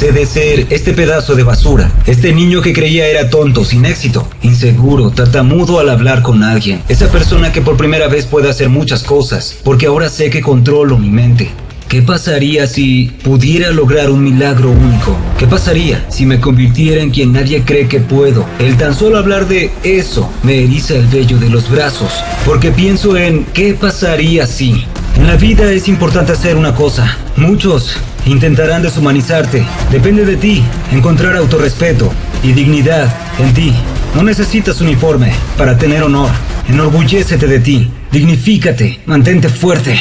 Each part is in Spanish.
Pasé de ser este pedazo de basura, este niño que creía era tonto, sin éxito, inseguro, tartamudo al hablar con alguien, esa persona que por primera vez puede hacer muchas cosas, porque ahora sé que controlo mi mente. ¿Qué pasaría si pudiera lograr un milagro único? ¿Qué pasaría si me convirtiera en quien nadie cree que puedo? El tan solo hablar de eso me eriza el vello de los brazos, porque pienso en ¿qué pasaría si? En la vida es importante hacer una cosa. Muchos intentarán deshumanizarte. Depende de ti encontrar autorrespeto y dignidad en ti. No necesitas uniforme para tener honor. Enorgullécete de ti. Dignifícate. Mantente fuerte.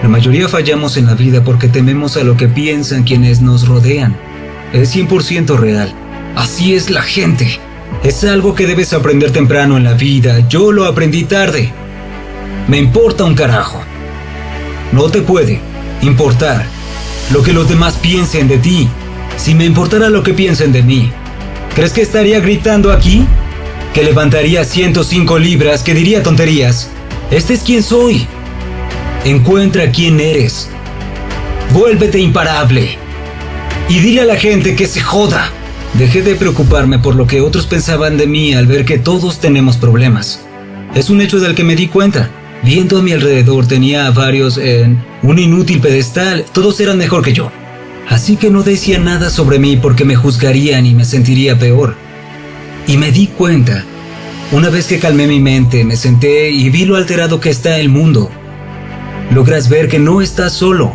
La mayoría fallamos en la vida porque tememos a lo que piensan quienes nos rodean. Es 100% real. Así es la gente. Es algo que debes aprender temprano en la vida. Yo lo aprendí tarde. Me importa un carajo. No te puede importar lo que los demás piensen de ti. Si me importara lo que piensen de mí, ¿crees que estaría gritando aquí? ¿Que levantaría 105 libras? ¿Que diría tonterías? Este es quien soy. Encuentra quién eres. Vuélvete imparable. Y dile a la gente que se joda. Dejé de preocuparme por lo que otros pensaban de mí al ver que todos tenemos problemas. Es un hecho del que me di cuenta. Viendo a mi alrededor tenía a varios en un inútil pedestal. Todos eran mejor que yo. Así que no decía nada sobre mí porque me juzgarían y me sentiría peor. Y me di cuenta. Una vez que calmé mi mente, me senté y vi lo alterado que está el mundo. Logras ver que no estás solo.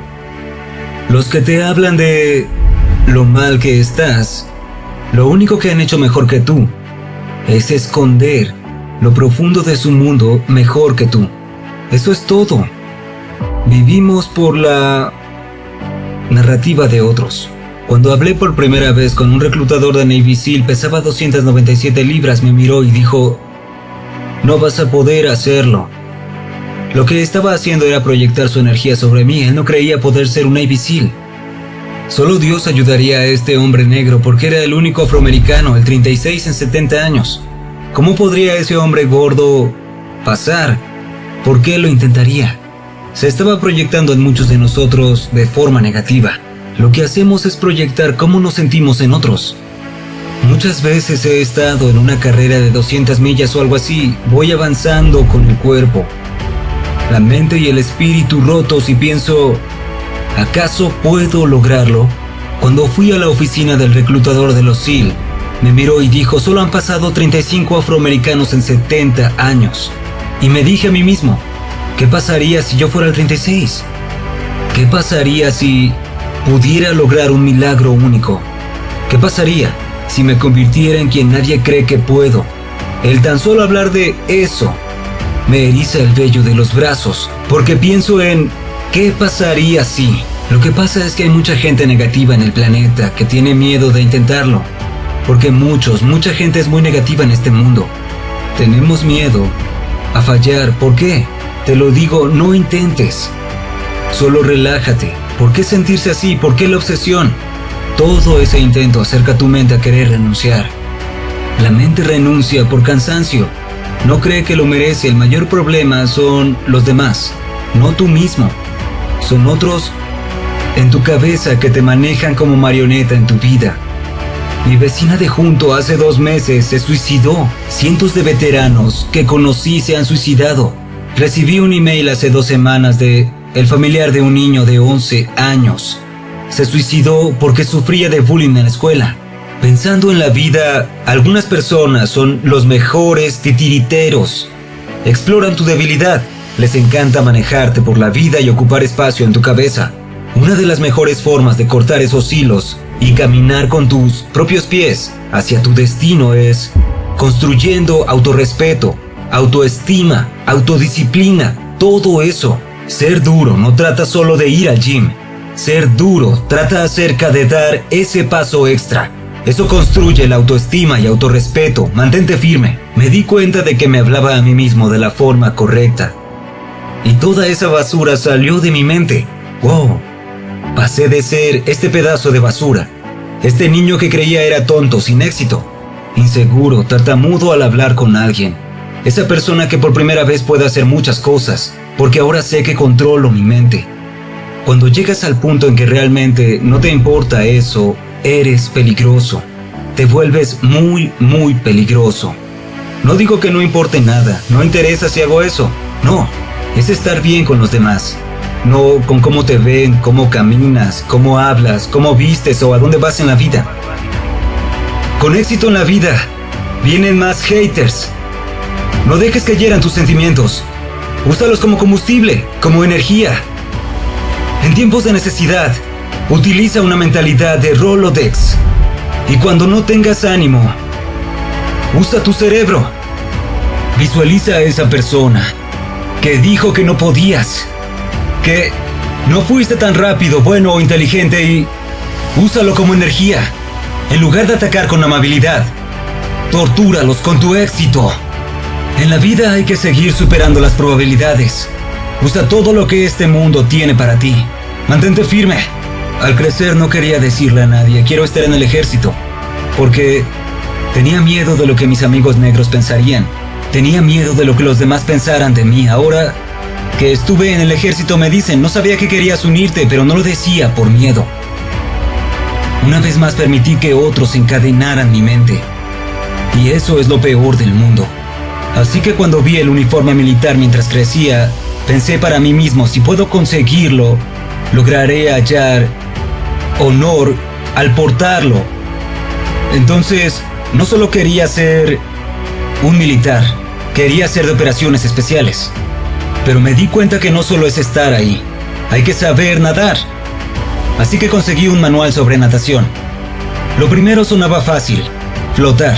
Los que te hablan de lo mal que estás, lo único que han hecho mejor que tú es esconder lo profundo de su mundo mejor que tú. Eso es todo. Vivimos por la narrativa de otros. Cuando hablé por primera vez con un reclutador de Navy SEAL, pesaba 297 libras, me miró y dijo: no vas a poder hacerlo. Lo que estaba haciendo era proyectar su energía sobre mí. Él no creía poder ser un Navy SEAL. Solo Dios ayudaría a este hombre negro porque era el único afroamericano, el 36 en 70 años. ¿Cómo podría ese hombre gordo pasar? ¿Por qué lo intentaría? Se estaba proyectando en muchos de nosotros de forma negativa. Lo que hacemos es proyectar cómo nos sentimos en otros. Muchas veces he estado en una carrera de 200 millas o algo así. Voy avanzando con el cuerpo, la mente y el espíritu rotos y pienso, ¿acaso puedo lograrlo? Cuando fui a la oficina del reclutador de los SEAL, me miró y dijo: solo han pasado 35 afroamericanos en 70 años. Y me dije a mí mismo, ¿qué pasaría si yo fuera el 36? ¿Qué pasaría si pudiera lograr un milagro único? ¿Qué pasaría si me convirtiera en quien nadie cree que puedo? El tan solo hablar de eso me eriza el vello de los brazos, porque pienso en ¿qué pasaría si? Lo que pasa es que hay mucha gente negativa en el planeta que tiene miedo de intentarlo, porque mucha gente es muy negativa en este mundo. Tenemos miedo a fallar. ¿Por qué? Te lo digo, no intentes. Solo relájate. ¿Por qué sentirse así? ¿Por qué la obsesión? Todo ese intento acerca tu mente a querer renunciar. La mente renuncia por cansancio. No cree que lo merece. El mayor problema son los demás, no tú mismo. Son otros en tu cabeza que te manejan como marioneta en tu vida. Mi vecina de junto hace 2 meses se suicidó. Cientos de veteranos que conocí se han suicidado. Recibí un email hace 2 semanas de el familiar de un niño de 11 años. Se suicidó porque sufría de bullying en la escuela. Pensando en la vida, algunas personas son los mejores titiriteros. Exploran tu debilidad. Les encanta manejarte por la vida y ocupar espacio en tu cabeza. Una de las mejores formas de cortar esos hilos y caminar con tus propios pies hacia tu destino es construyendo autorrespeto, autoestima, autodisciplina, todo eso. Ser duro no trata solo de ir al gym. Ser duro trata acerca de dar ese paso extra. Eso construye la autoestima y autorrespeto. Mantente firme. Me di cuenta de que me hablaba a mí mismo de la forma correcta. Y toda esa basura salió de mi mente. ¡Wow! Pasé de ser este pedazo de basura, este niño que creía era tonto, sin éxito, inseguro, tartamudo al hablar con alguien, esa persona que por primera vez puede hacer muchas cosas, porque ahora sé que controlo mi mente. Cuando llegas al punto en que realmente no te importa eso, eres peligroso. Te vuelves muy, muy peligroso. No digo que no importe nada, no interesa si hago eso. No, es estar bien con los demás. No con cómo te ven, cómo caminas, cómo hablas, cómo vistes o a dónde vas en la vida. Con éxito en la vida, vienen más haters. No dejes que hieran tus sentimientos. Úsalos como combustible, como energía. En tiempos de necesidad, utiliza una mentalidad de Rolodex. Y cuando no tengas ánimo, usa tu cerebro. Visualiza a esa persona que dijo que no podías, que no fuiste tan rápido, bueno o inteligente y úsalo como energía. En lugar de atacar con amabilidad, tortúralos con tu éxito. En la vida hay que seguir superando las probabilidades. Usa todo lo que este mundo tiene para ti. Mantente firme. Al crecer no quería decirle a nadie, quiero estar en el ejército, porque tenía miedo de lo que mis amigos negros pensarían. Tenía miedo de lo que los demás pensaran de mí. Ahora que estuve en el ejército me dicen, no sabía que querías unirte, pero no lo decía por miedo. Una vez más permití que otros encadenaran mi mente. Y eso es lo peor del mundo. Así que cuando vi el uniforme militar mientras crecía, pensé para mí mismo, si puedo conseguirlo, lograré hallar honor al portarlo. Entonces, no solo quería ser un militar, quería ser de operaciones especiales. Pero me di cuenta que no solo es estar ahí, hay que saber nadar. Así que conseguí un manual sobre natación. Lo primero sonaba fácil, flotar.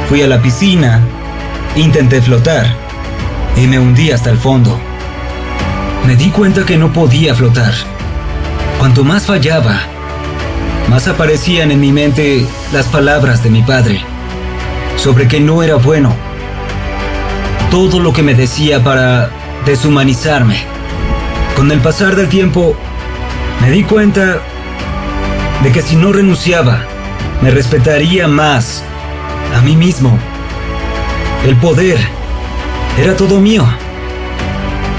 Fui a la piscina, intenté flotar y me hundí hasta el fondo. Me di cuenta que no podía flotar. Cuanto más fallaba, más aparecían en mi mente las palabras de mi padre sobre que no era bueno. Todo lo que me decía para deshumanizarme. Con el pasar del tiempo, me di cuenta de que si no renunciaba, me respetaría más a mí mismo. El poder era todo mío.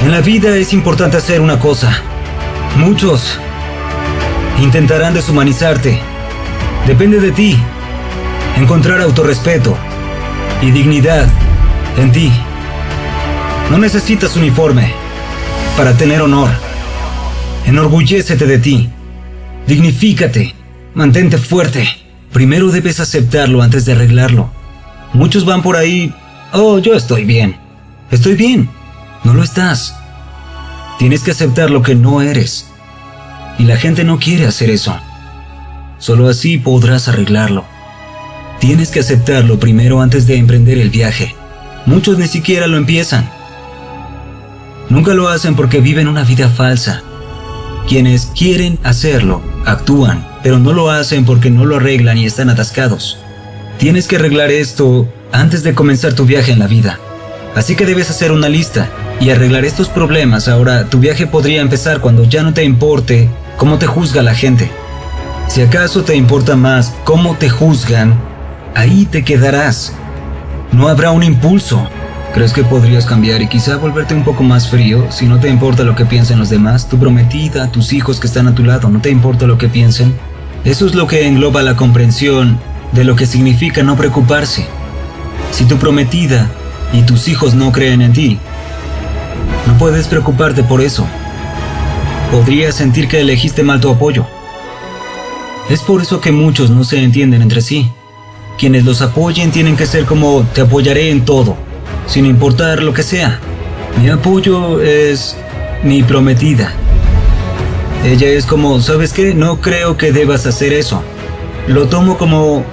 En la vida es importante hacer una cosa. Muchos intentarán deshumanizarte. Depende de ti encontrar autorrespeto y dignidad en ti. No necesitas uniforme para tener honor. Enorgullécete de ti. Dignifícate. Mantente fuerte. Primero debes aceptarlo antes de arreglarlo. Muchos van por ahí, oh, yo estoy bien. Estoy bien. No lo estás. Tienes que aceptar lo que no eres. Y la gente no quiere hacer eso. Solo así podrás arreglarlo. Tienes que aceptarlo primero antes de emprender el viaje. Muchos ni siquiera lo empiezan. Nunca lo hacen porque viven una vida falsa. Quienes quieren hacerlo, actúan, pero no lo hacen porque no lo arreglan y están atascados. Tienes que arreglar esto antes de comenzar tu viaje en la vida. Así que debes hacer una lista y arreglar estos problemas. Ahora, tu viaje podría empezar cuando ya no te importe cómo te juzga la gente. Si acaso te importa más cómo te juzgan, ahí te quedarás. No habrá un impulso. ¿Crees que podrías cambiar y quizá volverte un poco más frío? Si no te importa lo que piensen los demás, tu prometida, tus hijos que están a tu lado, ¿no te importa lo que piensen? Eso es lo que engloba la comprensión de lo que significa no preocuparse. Si tu prometida y tus hijos no creen en ti, no puedes preocuparte por eso. Podrías sentir que elegiste mal tu apoyo. Es por eso que muchos no se entienden entre sí. Quienes los apoyen tienen que ser como te apoyaré en todo, sin importar lo que sea. Mi apoyo es mi prometida. Ella es como, ¿sabes qué? No creo que debas hacer eso. Lo tomo como,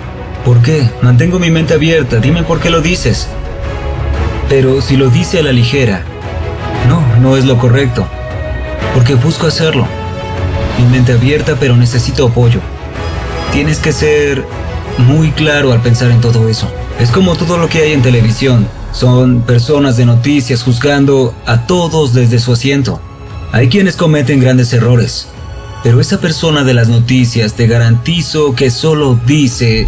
¿por qué? Mantengo mi mente abierta, dime por qué lo dices. Pero si lo dice a la ligera, no es lo correcto, porque busco hacerlo. Mi mente abierta, pero necesito apoyo. Tienes que ser muy claro al pensar en todo eso. Es como todo lo que hay en televisión. Son personas de noticias juzgando a todos desde su asiento. Hay quienes cometen grandes errores, pero esa persona de las noticias te garantizo que solo dice,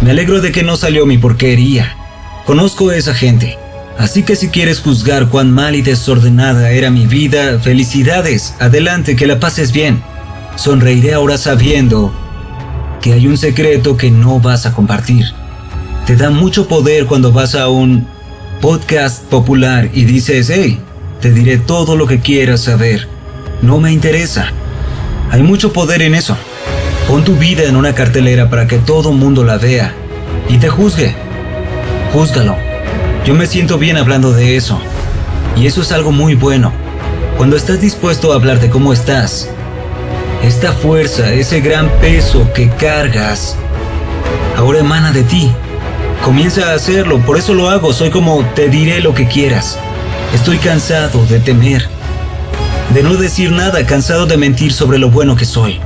me alegro de que no salió mi porquería. Conozco a esa gente. Así que si quieres juzgar cuán mal y desordenada era mi vida, felicidades, adelante, que la pases bien. Sonreiré ahora sabiendo que hay un secreto que no vas a compartir. Te da mucho poder cuando vas a un podcast popular y dices, hey, te diré todo lo que quieras saber. No me interesa. Hay mucho poder en eso. Pon tu vida en una cartelera para que todo mundo la vea y te juzgue. Júzgalo. Yo me siento bien hablando de eso. Y eso es algo muy bueno. Cuando estás dispuesto a hablar de cómo estás, esta fuerza, ese gran peso que cargas, ahora emana de ti. Comienza a hacerlo, por eso lo hago. Soy como te diré lo que quieras. Estoy cansado de temer, de no decir nada, cansado de mentir sobre lo bueno que soy.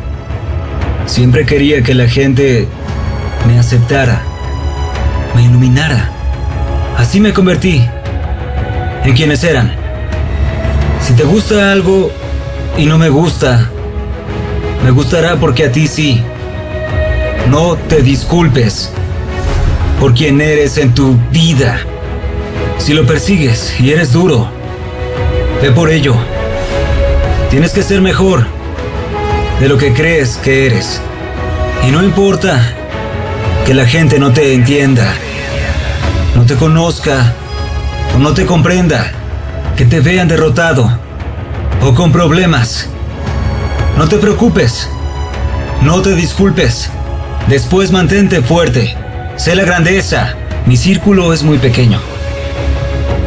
Siempre quería que la gente me aceptara, me iluminara. Así me convertí en quienes eran. Si te gusta algo y no me gusta, me gustará porque a ti sí. No te disculpes por quien eres en tu vida. Si lo persigues y eres duro, ve por ello. Tienes que ser mejor de lo que crees que eres. Y no importa que la gente no te entienda, no te conozca o no te comprenda, que te vean derrotado o con problemas. No te preocupes, no te disculpes. Después mantente fuerte, sé la grandeza. Mi círculo es muy pequeño.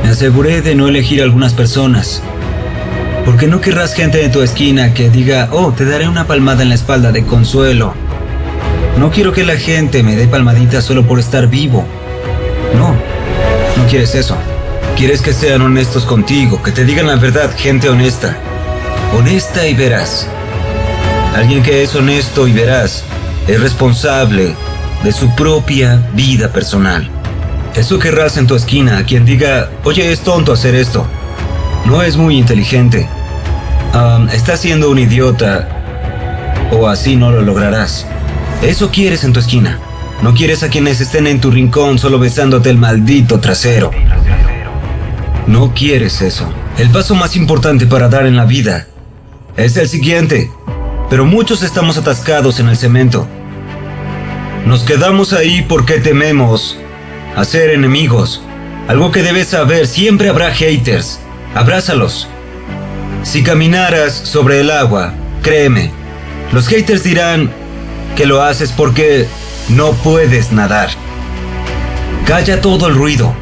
Me aseguré de no elegir a algunas personas, porque no querrás gente en tu esquina que diga, oh, te daré una palmada en la espalda de consuelo. No quiero que la gente me dé palmaditas solo por estar vivo. No quieres eso. Quieres que sean honestos contigo, que te digan la verdad, gente honesta. Honesta y veraz. Alguien que es honesto y veraz es responsable de su propia vida personal. Eso querrás en tu esquina, a quien diga, oye, es tonto hacer esto. No es muy inteligente. Estás siendo un idiota. O así no lo lograrás. Eso quieres en tu esquina. No quieres a quienes estén en tu rincón solo besándote el maldito trasero. No quieres eso. El paso más importante para dar en la vida es el siguiente. Pero muchos estamos atascados en el cemento. Nos quedamos ahí porque tememos a ser enemigos. Algo que debes saber, siempre habrá haters. Abrázalos. Si caminaras sobre el agua, créeme, los haters dirán que lo haces porque no puedes nadar. Calla todo el ruido.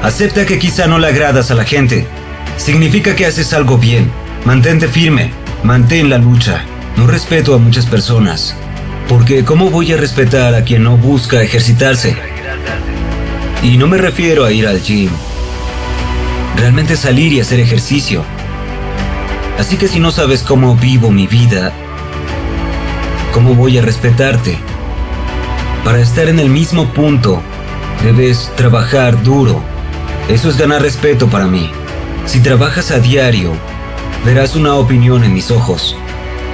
Acepta que quizá no le agradas a la gente. Significa que haces algo bien. Mantente firme. Mantén la lucha. No respeto a muchas personas, porque ¿cómo voy a respetar a quien no busca ejercitarse? Y no me refiero a ir al gym. Realmente salir y hacer ejercicio. Así que si no sabes cómo vivo mi vida, ¿cómo voy a respetarte? Para estar en el mismo punto, debes trabajar duro. Eso es ganar respeto para mí. Si trabajas a diario, verás una opinión en mis ojos.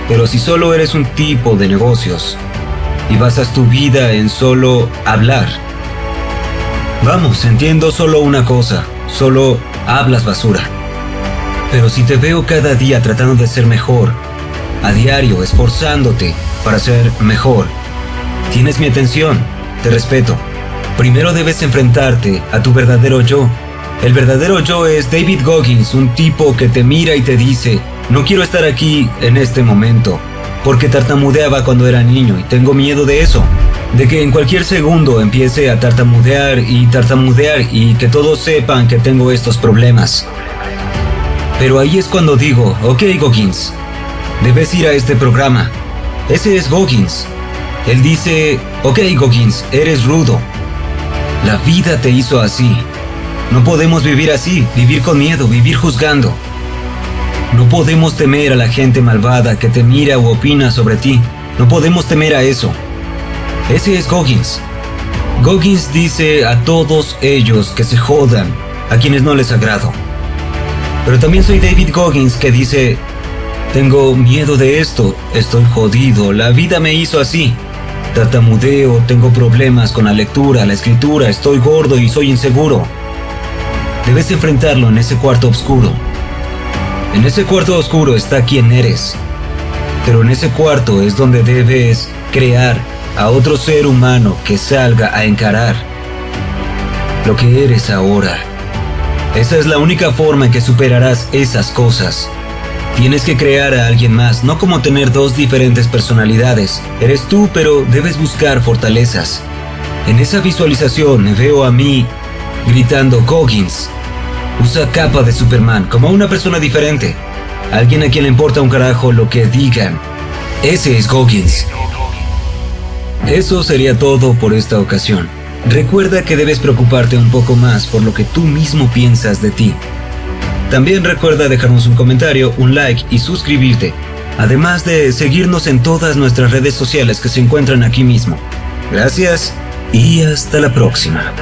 Pero si solo eres un tipo de negocios y basas tu vida en solo hablar, vamos, entiendo solo una cosa, solo hablas basura. Pero si te veo cada día tratando de ser mejor, a diario esforzándote para ser mejor, tienes mi atención, te respeto. Primero debes enfrentarte a tu verdadero yo. El verdadero yo es David Goggins, un tipo que te mira y te dice, no quiero estar aquí en este momento, porque tartamudeaba cuando era niño y tengo miedo de eso, de que en cualquier segundo empiece a tartamudear y que todos sepan que tengo estos problemas. Pero ahí es cuando digo, ok Goggins, debes ir a este programa. Ese es Goggins. Él dice, ok Goggins, eres rudo. La vida te hizo así. No podemos vivir así, vivir con miedo, vivir juzgando. No podemos temer a la gente malvada que te mira o opina sobre ti. No podemos temer a eso. Ese es Goggins. Goggins dice a todos ellos que se jodan, a quienes no les agrado. Pero también soy David Goggins que dice, tengo miedo de esto, estoy jodido, la vida me hizo así. Tartamudeo, tengo problemas con la lectura, la escritura, estoy gordo y soy inseguro. Debes enfrentarlo en ese cuarto oscuro. En ese cuarto oscuro está quien eres. Pero en ese cuarto es donde debes crear a otro ser humano que salga a encarar lo que eres ahora. Esa es la única forma en que superarás esas cosas. Tienes que crear a alguien más, no como tener dos diferentes personalidades. Eres tú, pero debes buscar fortalezas. En esa visualización me veo a mí gritando Goggins. Usa capa de Superman como una persona diferente. Alguien a quien le importa un carajo lo que digan. Ese es Goggins. Eso sería todo por esta ocasión. Recuerda que debes preocuparte un poco más por lo que tú mismo piensas de ti. También recuerda dejarnos un comentario, un like y suscribirte. Además de seguirnos en todas nuestras redes sociales que se encuentran aquí mismo. Gracias y hasta la próxima.